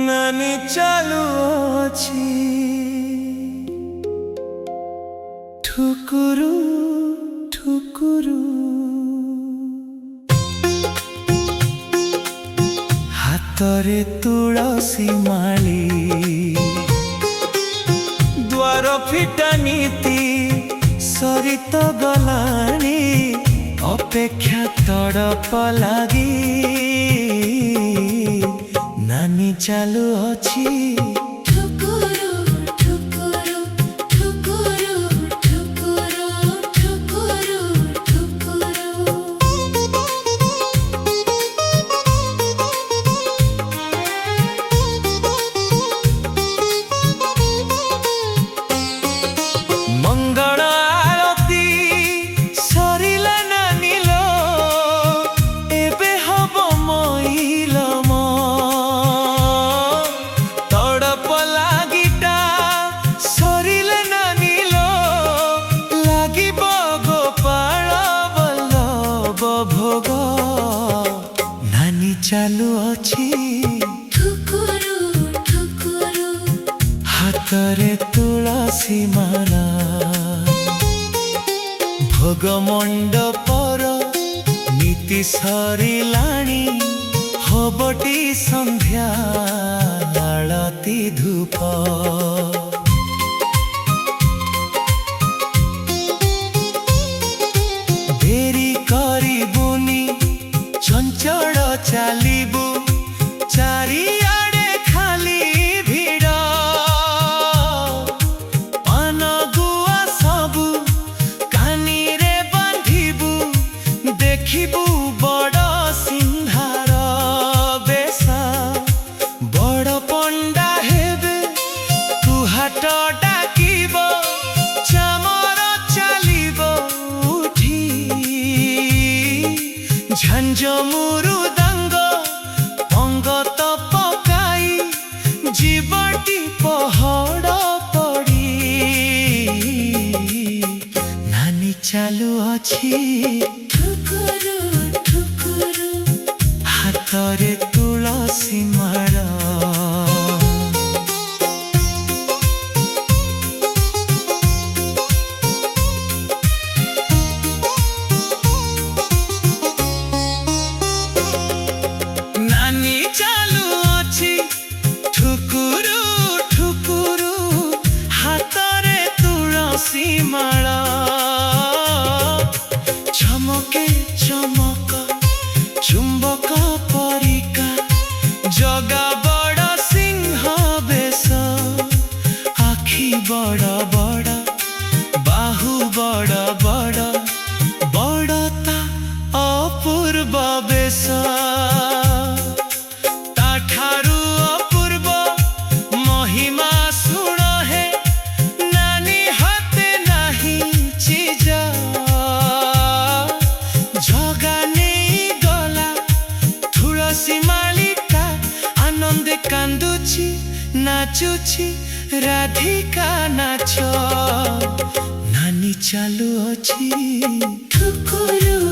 नानी चालू अछि ठुकुरु ठुकुरु हातरे तुळसी माली द्वार फिटा नीति सरित गलानी अपेक्षा तड़प लागी नानी चालू अछि भोग नानी चालू अछि ठुकुरु ठुकुरु हातरे तुळसी माला भोग मंडपर नीति सरिलाणी हबटी संध्या आळती धूप चंचल चालिबु चारिआडे खाली भिड़ पान गुआ सबु कानी रे बांधिबु देखिबु बड़ सिंहार बेश बड़ पंडा हेबे तू हाट डाकिब चामर चालिब उठी झंझ मुरुदांग पंगत पकाई जीवटी पहड़ पड़ी नानी चालू अछि ठुकुरु ठुकुरु हातरे तुळसी माला चालू अछि ठुकुरु ठुकुरु हातरे तुळसी माला चमके चमक चुंबक परिका जगा बड़ सिंह बेश आखि बड़ बड़ बाहु बड़ बड़ बड़ता अपूर्व बेश मालिका आनंदे कांदुची नाचुची राधिका नाच नानी चालू अछि ठुकुरु